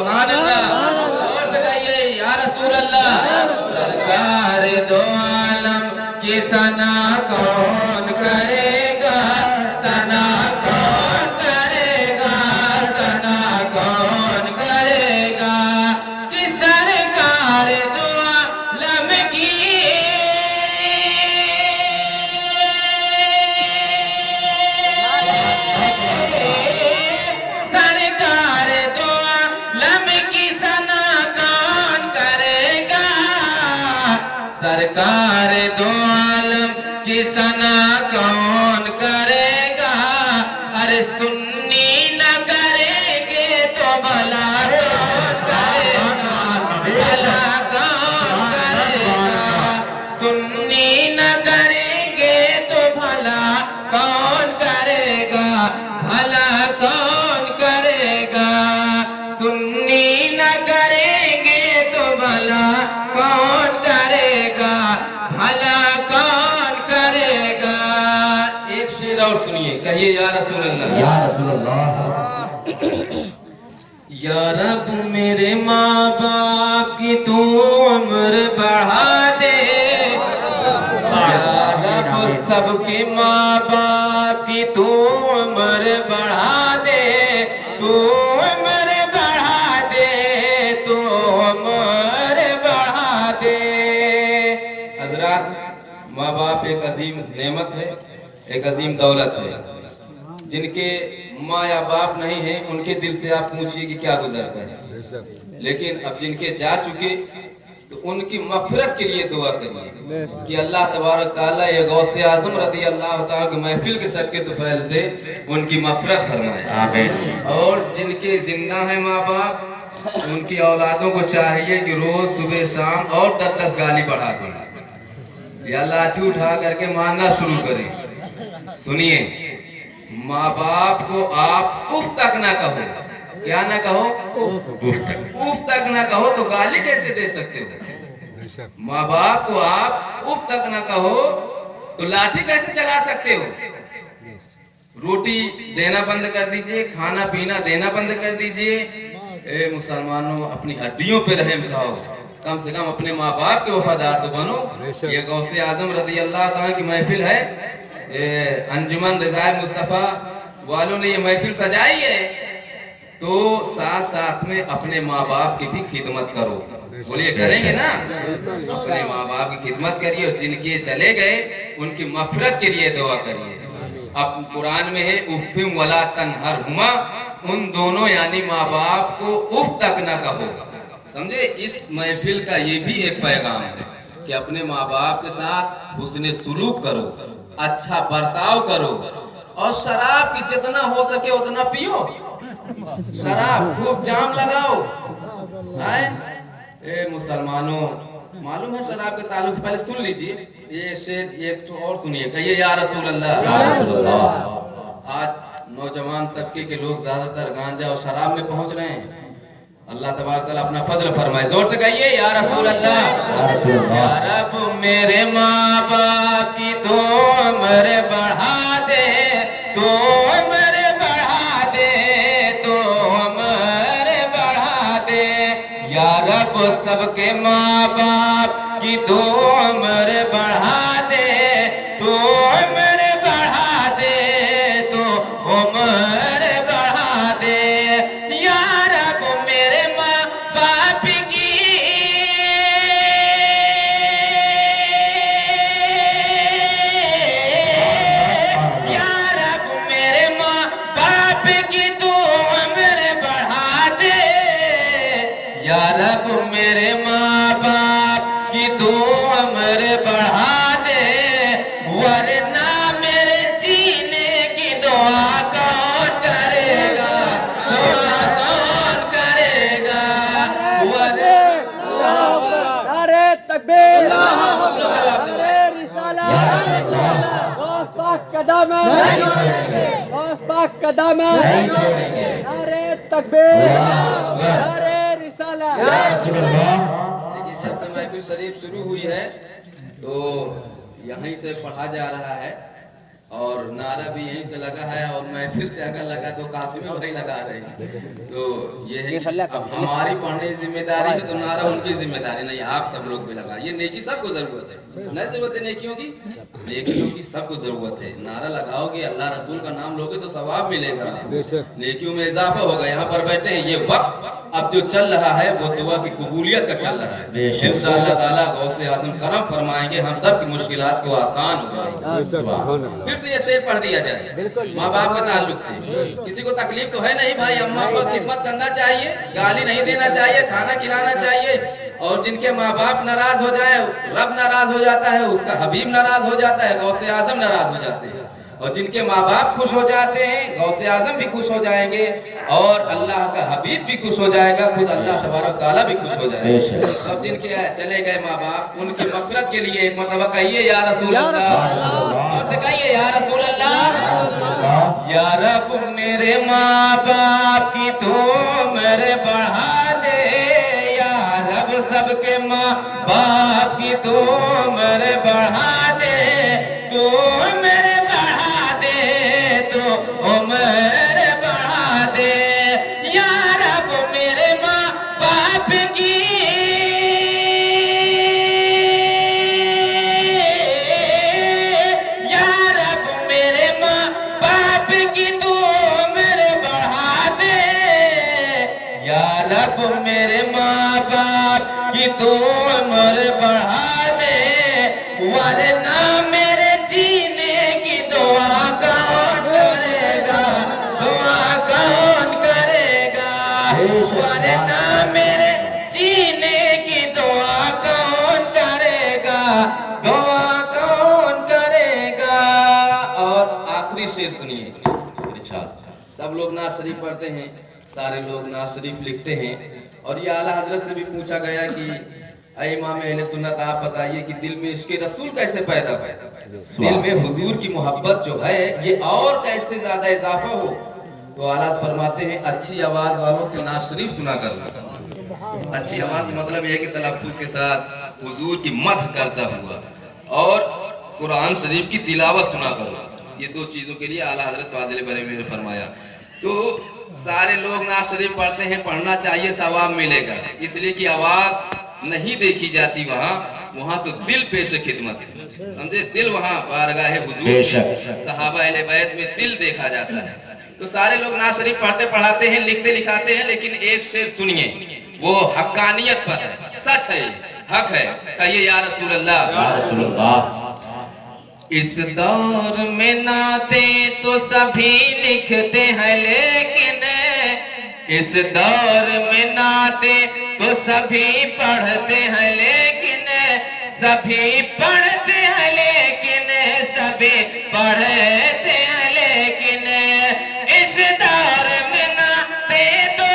سبحان اللہ اور بتائیے یا رسول اللہ سرکار دو عالم کی ثنا کون کرے گا ثنا کون کرے گا ثنا کون کرے گا کہ سرکار دو عالم کی سرکار دو عالم کی ثنا کون کرے گا ارے سنی نہ کریں گے تو بھلا کون کرے گا بھلا کون کرے گا سنی نہ کریں گے تو بھلا کون کرے گا بھلا کون کرے گا سنی نہ کریں گے تو بھلا کون کرے گا بھلا کون کرے گا ایک شعر اور سنیے کہیے یا رسول اللہ یا رسول اللہ یا رب میرے ماں باپ کی تو عمر بڑھا دے یا رب سب کے ماں باپ کی تو عمر بڑھا دے تو عمر بڑھا دے تو عمر بڑھا دے حضرات ماں باپ ایک عظیم نعمت ہے ایک عظیم دولت ہے جن کے ماں یا باپ نہیں ہیں ان کے دل سے آپ پوچھئے کہ کیا گزرتا ہے لیکن اب جن کے جا چکے تو ان کی مغفرت کے لیے دعا کریے کہ اللہ تبارک تعالیٰ یہ غوث اعظم رضی اللہ تعالیٰ کے محفل کے صدقے طفیل سے ان کی مغفرت فرمائے آمین اور جن کے زندہ ہیں ماں باپ ان کی اولادوں کو چاہیے کہ روز صبح شام اور 10 گالی بڑھا دیں یا لاٹھی اٹھا کر کے مارنا شروع کریں سنیے ماں باپ کو آپ اف تک نہ کہو کیا نہ کہو اف تک نہ کہو تو گالی کیسے دے سکتے ہو ماں باپ کو آپ اف تک نہ کہو تو لاٹھی کیسے چلا سکتے ہو روٹی دینا بند کر دیجئے کھانا پینا دینا بند کر دیجئے اے مسلمانوں اپنی ہڈیوں پہ رحم کھاؤ کم سے کم اپنے ماں باپ کے وفادار تو بنو یہ غوث اعظم رضی اللہ تعالیٰ کی محفل ہے انجمن رضائے مصطفیٰ والوں نے یہ محفل سجائی ہے تو ساتھ ساتھ میں اپنے ماں باپ کی بھی خدمت کرو بولیے کریں گے نا اپنے ماں باپ کی خدمت کریے اور جن کے چلے گئے ان کی مغفرت کے لیے دعا کریے اب قرآن میں ہے اف ولا تنہرہما ان دونوں یعنی ماں باپ کو اف تک نہ کہو سمجھے اس محفل کا یہ بھی ایک پیغام ہے کہ اپنے ماں باپ کے ساتھ حسن سلوک کرو اچھا برتاؤ کرو اور شراب کی جتنا ہو سکے اتنا پیو شراب خوب جام لگاؤ اے مسلمانوں معلوم ہے شراب کے تعلق سے پہلے سن لیجئے یہ شعر ایک تو اور سنیے کہیے یا رسول اللہ آج نوجوان طبقے کے لوگ زیادہ تر گانجا اور شراب میں پہنچ رہے ہیں اللہ تبارک تعالیٰ اپنا فضل فرمائے زور سے کہیے یا رسول اللہ یا رب میرے ماں باپ کی تو عمر بڑھا دے تو عمر بڑھا دے تو عمر بڑھا دے یا رب سب کے ماں باپ کی تو عمر بڑھا دے تو عمر بڑھا دے تو عمر بڑھا دے یا رب میرے ماں باپ کی یا رب میرے ماں باپ کی تو عمر بڑھا دے یا رب میرے ماں باپ کی تو عمر بڑھا دے ورنہ میرے جینے کی دعا کون کرے گا دعا کون کرے گا نعرہ تکبیر نعرہ رسالت غوث پاک کا دامن غوث پاک کا دامن نعرہ تکبیر نعرہ رسالت دیکھیے جب سے محفل شریف شروع ہوئی ہے تو یہیں سے پڑھا جا رہا ہے اور नारा भी यहीं से लगा है और मैं फिर से अगर लगा तो कासिमी भाई लगा रहे हैं। तो ये है अब हमारी पढ़ने की जिम्मेदारी है तो नारा उनकी जिम्मेदारी नहीं, आप सब लोग भी लगा। ये नेकी सबको जरूरत है, नहीं जरूरत है नेकियों की, नेकियों की सबको जरूरत है। नारा लगाओगे, अल्लाह रसूल का नाम लोगे तो सवाब मिलेगा, नेकियों में इजाफा होगा। यहाँ पर बैठे हैं, ये वक्त अब जो चल रहा है वो दुआ की कबूलियत का चल रहा है। इंशाअल्लाह ताला गौसे आज़म करम फरमाएंगे, हम सब की मुश्किलात को आसान हो जाएगी। फिर से ये शेर पढ़ दिया जाए माँ बाप के ताल्लुक से। किसी को तकलीफ तो है नहीं भाई, अम्मा को खिदमत करना चाहिए, गाली नहीं देना चाहिए, खाना खिलाना चाहिए। और जिनके माँ बाप नाराज हो जाए, रब नाराज हो जाता है, उसका हबीब नाराज हो जाता है, गौसे आज़म नाराज हो जाते हैं। और जिनके माँ बाप खुश हो जाते हैं, गौसे आज़म भी खुश हो जाएंगे और अल्लाह का हबीब भी खुश हो जाएगा, खुद अल्लाह तबारक तआला भी खुश हो जाएगा। सब जिनके चले गए माँ बाप, उनकी मग़फ़िरत के लिए एक मरतबा कहिए या रसूल अल्लाह, कहिए या रसूल अल्लाह। या रब मेरे माँ बाप की तो मेरे बढ़ा दे, या रब सबके माँ बाप की तो मेरे बढ़ा दे, तो मेरे उम्र बढ़ा दे। या रब मेरे माँ बाप की, या रब मेरे माँ बाप की तू उम्र बढ़ा दे, या रब मेरे माँ बाप की तू उम्र बढ़ा दे, वरना मेरे जीने की दुआ वरना मेरे जीने की दुआ कौन करेगा, दुआ कौन करेगा। और आखिरी शेर सुनिए। सब लोग नाज़ शरीफ पढ़ते हैं, सारे लोग नाज़ शरीफ लिखते हैं। और ये आला हजरत से भी पूछा गया कि ऐ इमाम अहले सुन्नत आप बताइए कि दिल में इश्क़ रसूल कैसे पैदा हुआ, दिल में हुजूर की मोहब्बत जो है ये और कैसे ज्यादा इजाफा हो। तो आला फरमाते हैं अच्छी आवाज वालों से नाज़ शरीफ सुना करना। अच्छी आवाज से मतलब यह है कि तलफ्फुज़ के साथ हुजूर की मदह करता हुआ और कुरान शरीफ की तिलावत सुना करना, ये दो चीजों के लिए आला हजरत फाजिल बरेलवी ने फरमाया। तो सारे लोग नाज़ शरीफ पढ़ते हैं, पढ़ना चाहिए, सवाब मिलेगा, इसलिए कि आवाज नहीं देखी जाती वहाँ तो दिल पेश खिदमत है, समझे, दिल वहाँ बारगाह हुजूर सहाबा अहले बैत में दिल देखा जाता है। तो सारे लोग नाज़ शरीफ पढ़ते पढ़ाते हैं, लिखते लिखाते हैं, लेकिन एक शेर सुनिए, वो हक्कानियत पर है, सच है, हक है। कहिए या रसूल अल्लाह। इस दौर में नाते तो सभी लिखते हैं, लेकिन इस दौर में नाते तो सभी पढ़ते हैं, लेकिन सभी पढ़ते हैं, लेकिन सभी पढ़ते हैं, लेकिन इस दौर में नाते तो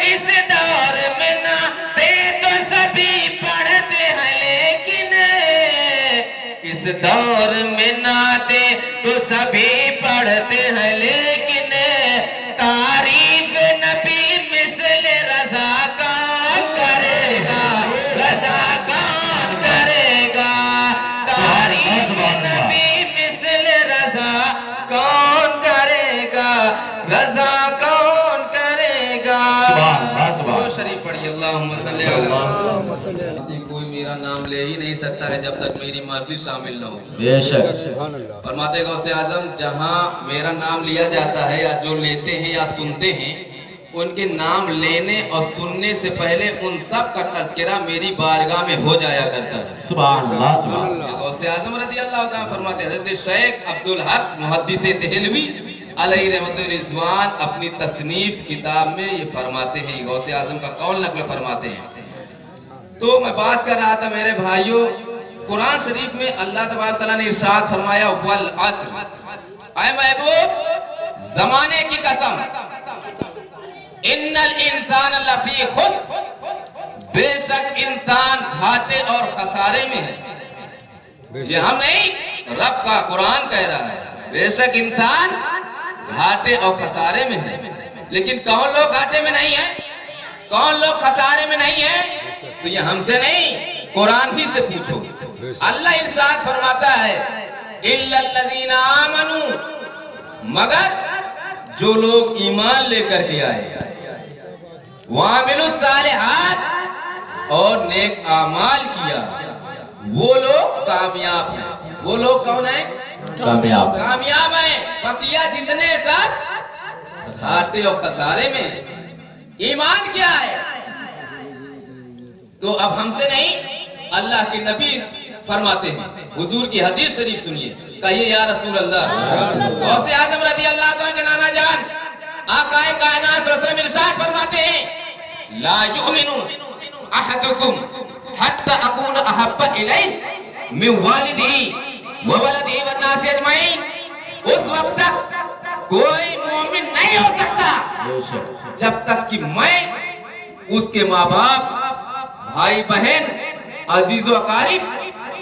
इस दौर में नाते तो सभी पढ़ते हैं, लेकिन इस दौर में नाते तो सभी पढ़ते हैं, लेकिन तारीफ नबी मिसल रज़ा कौन करेगा, रज़ा कौन करेगा, तारीफ नबी मिसल रज़ा कौन करेगा, रज़ा कौन करेगा। शरीफ पढ़िए अल्लाहुम्मा सल्ली अला। कोई मेरा नाम ले ही नहीं सकता है जब तक मेरी मर्जी शामिल न हो। बेशक फरमाते गौसे आज़म, जहाँ मेरा नाम लिया जाता है या जो लेते हैं या सुनते हैं, उनके नाम लेने और सुनने से पहले उन सब का तज़किरा मेरी बारगाह में हो जाया करता है। सुभान अल्लाह, सुभान अल्लाह। गौसे आज़म रज़ी अल्लाह ताला फरमाते हैं, हज़रत शेख अब्दुल हक मुहद्दिस देहलवी अलैहि रहमतुर रिज़वान अपनी तसनीफ किताब में ये फरमाते हैं, गौसे आज़म का कौल नक़ल फरमाते हैं। तो मैं बात कर रहा था मेरे भाइयों, कुरान शरीफ में अल्लाह तबारक तआला ने इरशाद फरमाया, वल अस्र, ऐ महबूब ज़माने की कसम, इन्नल इंसान लफी खुस्र, बेशक इंसान घाटे और खसारे में है। ये हम नहीं, रब का कुरान कह रहा है, बेशक इंसान घाटे और खसारे में है। लेकिन कौन लोग घाटे में नहीं है, कौन लोग खसारे में नहीं है? तो ये हमसे नहीं, कुरान ही से पूछो। अल्लाह इरशाद फरमाता है इल्लल्लज़ीना आमनू, मगर जो लोग ईमान लेकर के आए, वामिलुस सालिहात, और नेक आमाल किया, वो लोग कामयाब हैं। वो लोग कौन है? कामयाब हैं। बकिया जितने सब घाटे और खसारे में। ईमान क्या है? तो अब हमसे नहीं, अल्लाह के नबी फरमाते हैं, हुजूर की हदीस शरीफ सुनिए। कहिए या रसूल अल्लाह। गौसे आजम रज़ी अल्लाह तआला के नाना जान आकाए कायनात सल्लल्लाहु अलैहि वसल्लम इरशाद फरमाते हैं ला युमिनु अहदुकुम हत्ता अकून अहब्बा इलैहि मिन वालिदिही व वलदिही वन नास अजमईन। उस वक्त तक कोई मोमिन नहीं हो सकता जब तक कि मैं उसके माँ बाप, भाई बहन, अजीज व अकारिब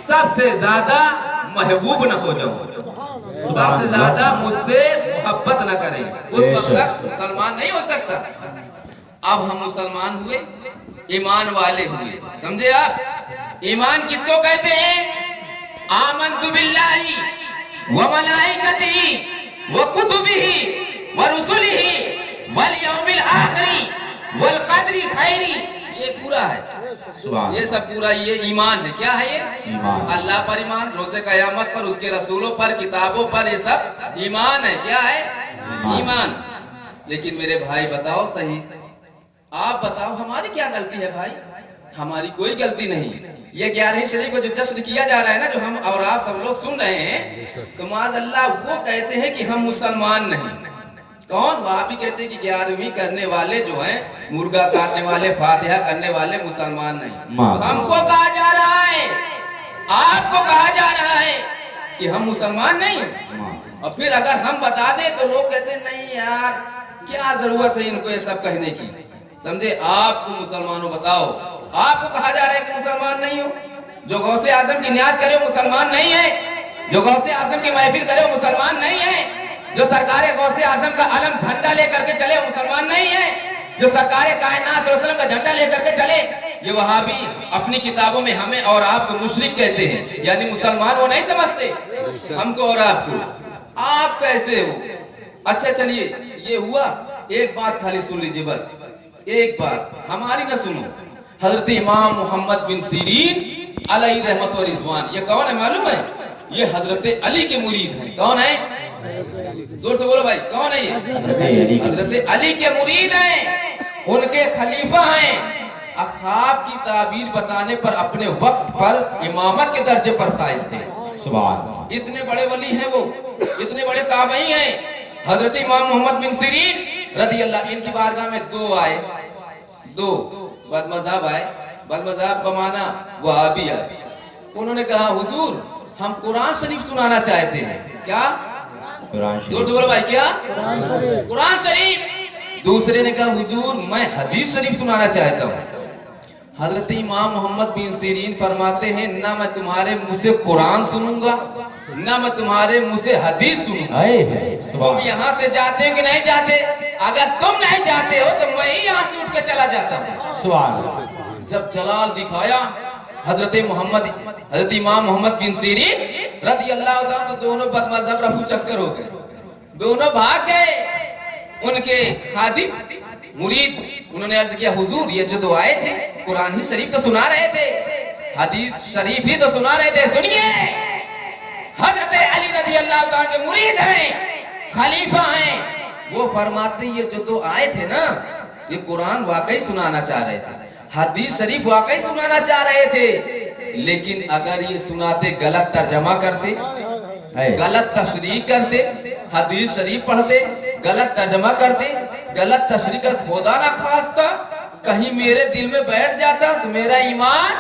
सबसे ज्यादा महबूब न हो जाऊं, सबसे ज्यादा मुझसे मोहब्बत न करें, उस वक्त तक मुसलमान नहीं हो सकता। अब हम मुसलमान हुए, ईमान वाले हुए, समझे आप? ईमान किसको कहते हैं? आमन्तु बिल्लाहि व मलाइकतिही व कुतुबिही व रुसुलिही वल यौमिल आखिरी वल कद्री खैरी, ये पूरा है, ये सब पूरा ये ईमान है। क्या है ये? अल्लाह पर ईमान, रोज़े क़यामत पर, उसके रसूलों पर, किताबों पर, ये सब ईमान है। क्या है? ईमान। लेकिन मेरे भाई बताओ सही, आप बताओ हमारी क्या गलती है भाई? हमारी कोई गलती नहीं। ये 11वीं शरीफ को जो जश्न किया जा रहा है ना, जो हम और आप सब लोग सुन रहे हैं, तो माज़अल्लाह वो कहते हैं कि हम मुसलमान नहीं। कौन? वहाँ भी कहते हैं कि 11वीं करने वाले जो हैं, मुर्गा काटने वाले, फातिहा करने वाले मुसलमान नहीं। हमको कहा जा रहा है, आपको कहा जा रहा है कि हम मुसलमान नहीं। और फिर अगर हम बता दें तो लोग कहते हैं नहीं यार, क्या जरूरत है इनको ये सब कहने की, समझे? आपको मुसलमानों बताओ, आपको कहा जा रहा है कि मुसलमान नहीं हो? जो गौसे आजम की न्याज करे वो मुसलमान नहीं है, जो गौसे आजम की महफिल करे वो मुसलमान नहीं है, जो सरकार गौसे आजम का अलम झंडा लेकर के चले वो मुसलमान नहीं है, जो सरकार कायनात सल्लल्लाहु अलैहि वसल्लम का झंडा लेकर के चले, ये वहाबी अपनी किताबों में हमें और आपको मुशरिक कहते हैं, यानी मुसलमान वो नहीं समझते हमको और आपको। आप कैसे हो? अच्छा चलिए, ये हुआ। एक बात खाली सुन लीजिए, बस एक बात, हमारी ना सुनो। हजरत इमाम मोहम्मद बिन सीरीन अलैहि रहमत व रिजवान, ये कौन है मालूम है? ये हजरत अली के मुरीद हैं। कौन है? जोर से बोलो भाई, कौन है ये? हजरत अली के मुरीद हैं, उनके खलीफा हैं। अखाब की ताबीर बताने पर अपने वक्त पर इमामत के दर्जे पर फाइज थे। सुभान, इतने बड़े वली हैं वो, इतने बड़े ताबई हैं। हजरत इमाम मोहम्मद बिन सीरीन रज़ी अल्लाह, इनकी बारगाह में दो आए, दो बदमज़हब आए। बदमज़हब बमाना वहाबी आए। उन्होंने कहा हुजूर हम कुरान शरीफ सुनाना चाहते हैं। क्या? जोर से बोलो भाई, क्या? कुरान शरीफ। दूसरे ने कहा हुजूर मैं हदीस शरीफ सुनाना चाहता हूँ। हजरत इमाम मोहम्मद बिन सीरीन फरमाते हैं ना मैं तुम्हारे मुंह से कुरान सुनूंगा, ना मैं तुम्हारे मुंह से हदीस सुनूंगा। तुम यहाँ से जाते हो कि नहीं जाते? अगर तुम नहीं जाते हो तो मैं ही यहाँ से उठ के चला जाता हूँ। जब जलाल दिखाया हजरत इमाम मोहम्मद बिन सीरीन रज़ी अल्लाह तआला, तो दोनों बदमज़हब रफू चक्कर हो गए, दोनों भाग गए। उनके खादिम मुरीद उन्होंने अर्ज किया हुजूर ये जो दो आए थे कुरान ही शरीफ तो सुना रहे थे, हदीस शरीफ ही तो सुना रहे थे। सुनिए, हजरत अली रज़ी अल्लाह तआला के मुरीद हैं, खलीफा हैं, वो फरमाते ये जो दो आए थे ना, ये कुरान वाकई सुनाना चाह रहे थे, हदीस शरीफ वाकई सुनाना चाह रहे थे, लेकिन अगर ये सुनाते गलत तर्जमा करते, गलत तशरीह करते, हदीस शरीफ पढ़ते, गलत तर्जमा करते, गलत तशरीह कर, खुदा ना खास्ता कहीं मेरे दिल में बैठ जाता तो मेरा ईमान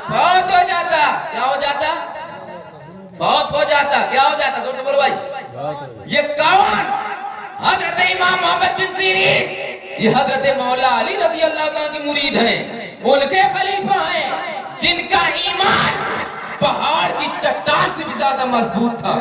फौत हो जाता। क्या हो जाता? फौत हो जाता। क्या हो जाता? तो बोलो भाई, ये कौन? हजरत इमाम मोहम्मद बिन सीरीन, ये हजरत मौला अली रज़ी अल्लाह तआला के मुरीद हैं, उनके खलीफा हैं, जिनका ईमान पहाड़ की चट्टान से भी ज्यादा मजबूत था।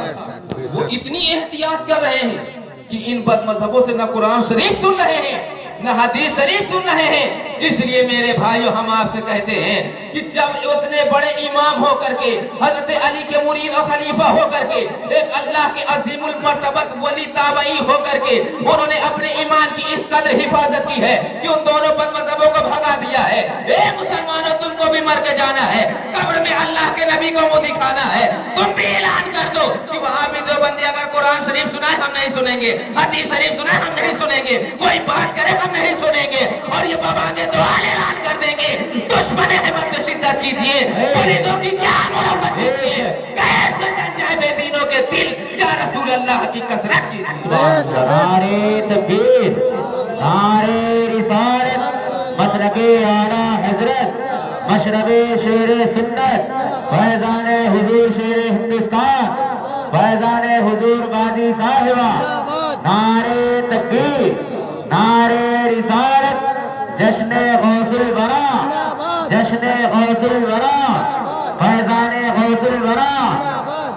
वो इतनी एहतियात कर रहे हैं कि इन बदमज़हबों से न कुरान शरीफ सुन रहे हैं, न हदीस शरीफ सुन रहे हैं, इसलिए मेरे भाइयों हम आपसे कहते हैं कि जब उतने बड़े इमाम हो करके हजरत अली के मुरीद और खलीफा हो करके एक अल्लाह के अजीमुल मर्तबत वली ताबई हो करके उन्होंने अपने ईमान की इस कदर हिफाजत की है कि उन दोनों बदमज़हबों को भगा दिया है। ए मुसलमानों, तुमको भी मर के जाना है, कब्र में अल्लाह के नबी को मुंह दिखाना है। तुम भी ऐलान कर दो कि वहां भी जो बंदे अगर कुरान शरीफ सुनाए हम नहीं सुनेंगे, हदीस शरीफ सुनाए हम नहीं सुनेंगे, कोई बात करे हम नहीं सुनेंगे। और ये बाबा के दुआ ऐलान कर देंगे, दुश्मन अहमद को शिद्दत कीजिए, मुरीदों की क्या मोहब्बत कीजिए, कैसे जल जाए बेदीनों के दिल, या रसूल अल्लाह की कसरत कीजिए। नारे तकबीर, नारे रिसालत, मशरक़े आला हजरत, मशरबे शेरे सुन्नत, फैज़ाने हुजूर शेरे हिंदुस्तान, फैज़ाने हुजूर गाजी साहिबा। नारे तकबीर, नारे रिसालत, जश्ने गौसुल वरा, जश्ने गौसुल वरा, फैज़ाने गौसुल वरा।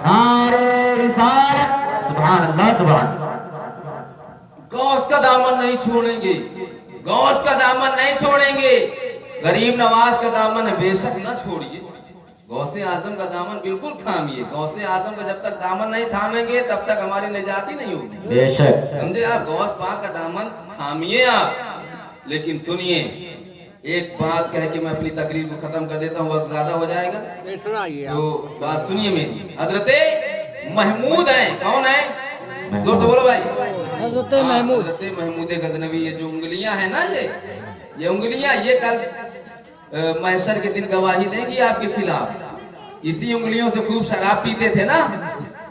नारे रिसालत, सुभान अल्लाह, सुभान। गौस का दामन नहीं छोड़ेंगे, गौस का दामन नहीं छोड़ेंगे, गरीब नवाज का दामन बेशक न छोड़िए, गौसे आजम का दामन बिल्कुल थामिए। गौसे आजम का जब तक दामन नहीं थामेंगे तब तक हमारी निजात ही नहीं होगी, बेशक। समझे आप? गौस पाक का दामन थामिए आप। लेकिन सुनिए, एक बात कह के मैं अपनी तकरीर को खत्म कर देता हूँ, वक्त ज्यादा हो जाएगा, तो बात सुनिए मेरी। हजरते महमूद हैं, कौन है? जोर से बोलो भाई। हजरत महमूद, हजरत महमूद गजनवी, ये जो उंगलियां हैं ना, ये उंगलियां, ये कल महशर के दिन गवाही देंगी आपके खिलाफ। इसी उंगलियों से खूब शराब पीते थे ना,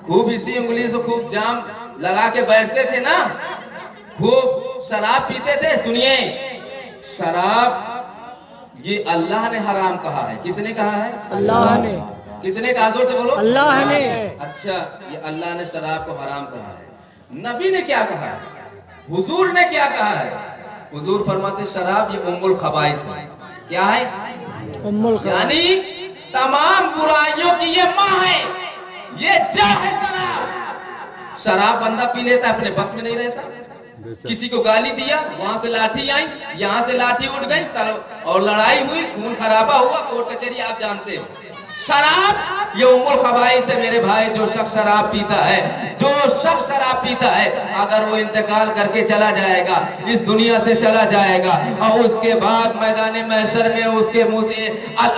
खूब इसी उंगलियों से खूब जाम लगा के बैठते थे ना, खूब शराब पीते थे। सुनिए, शराब ये अल्लाह ने हराम कहा है। किसने कहा है? अल्लाह ने। किसने कहा? जोर से बोलो। अल्लाह ने। अच्छा, ये अल्लाह ने शराब को हराम कहा है। नबी ने क्या कहा है? हुजूर ने क्या कहा है? हुजूर फरमाते शराब ये उम्मुल खबाइस है। क्या है? उम्मुल खबाइस, यानी तमाम बुराइयों की ये माँ है, ये जड़ है शराब। शराब बंदा पी लेता है, अपने बस में नहीं रहता। किसी को गाली दिया, वहां से लाठी आई, यहाँ से लाठी उठ गई और लड़ाई हुई, खून खराबा हुआ, कोर्ट कचहरी आप जानते हो। शराब ये उम्मुल खबाइस है मेरे भाई। जो शख्स शराब पीता है, जो शख्स शराब पीता है, अगर वो इंतकाल करके चला जाएगा, इस दुनिया से चला जाएगा, और उसके बाद मैदान महशर में उसके मुंह से अल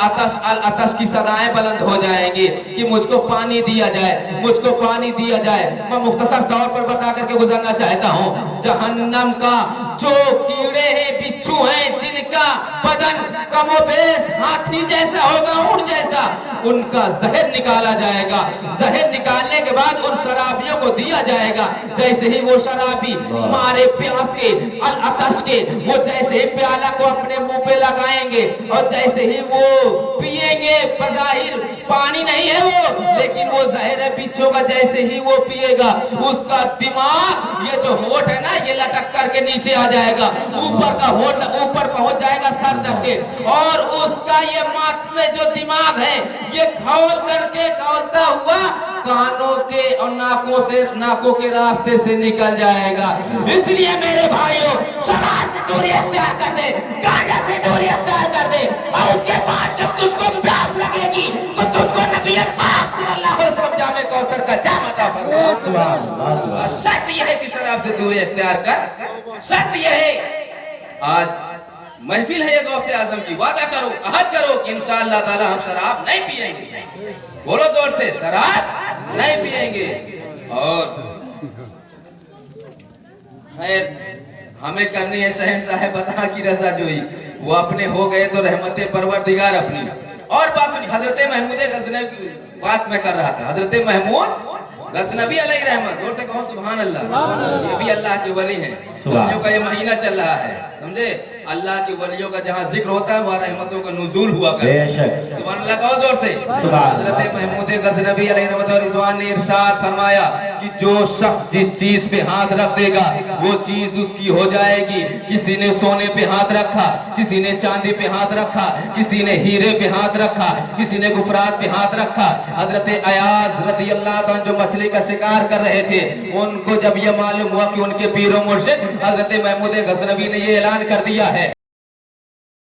अतश की सदाएं बुलंद हो जाएंगी कि मुझको पानी दिया जाए, मुझको पानी दिया जाए। मैं मुख्तसर तौर पर बता करके गुजरना चाहता हूँ। जहन्नम का जो कीड़े हैं, बिच्छू हैं, जिनका बदन कमोबेश हाथी जैसा होगा, ऊंट जैसा, उनका जहर निकाला जाएगा। जहर निकालने के बाद उन शराबियों को दिया जाएगा। जैसे ही वो शराबी मारे प्यास के, अल अतश के, वो जैसे ही प्याला को अपने मुंह पे लगाएंगे और जैसे ही वो पिएंगे, बज़ाहिर पानी नहीं है वो, लेकिन वो जहर है बिच्छू का। जैसे ही वो पिएगा, उसका दिमाग, ये जो होठ है ना, ये लटक करके नीचे आ जाएगा, ऊपर का होठ ऊपर पहुंच जाएगा सर तक के, और उसका ये माथ में जो दिमाग है ये खौल करके खौलता हुआ कानों के और नाकों के रास्ते से निकल जाएगा। इसलिए मेरे भाइयों, शराब से दूरी अख्तियार कर दे, गांजा से दूरी अख्तियार कर दे, और उसके बाद जब तुझको प्यास लगेगी तो तुझको नबी पाक सल्लल्लाहु अलैहि वसल्लम जामे कौसर का जाम अता फरमाए। शर्त यह है कि शराब से दूरी अख्तियार कर। शर्त यह है, आज महफिल है ये गौसे आजम की, वादा करो, अहद करो कि इंशाअल्लाह ताला हम शराब नहीं पिएंगे। बोलो जोर से, शराब नहीं पिएंगे। और खैर हमें करनी है शहंशाह बता की रजा जोई, वो अपने हो गए तो रहमत परवरदिगार अपनी। और बात सुनिए, हजरत महमूद गजनवी की बात मैं कर रहा था। हजरत महमूद गजनवी अलैहि रहमत, जोर से कहो सुभान अल्लाह। ये भी अल्लाह के वली हैं। वलियों का ये महीना चल रहा है, समझे? अल्लाह के वलियों का जहाँ जिक्र होता है वहाँ रहमतों का नुज़ूल हुआ करता है। सुभान अल्लाह कहो जोर से। हजरत महमूद गजनवी अलैहि रहमत और रिज़वान ने इरशाद फरमाया कि जो शख्स जिस चीज पे हाथ रख देगा वो चीज उसकी हो जाएगी। किसी ने सोने पे हाथ रखा, किसी ने चांदी पे हाथ रखा, किसी ने हीरे पे हाथ रखा, किसी ने गुफरात पे हाथ रखा। हजरत अयाज रज़ियल्लाहु अन्हु जो मछली का शिकार कर रहे थे, उनको जब ये मालूम हुआ कि उनके पीर और मुर्शिद हजरत महमूद गजनवी ने ये ऐलान कर दिया है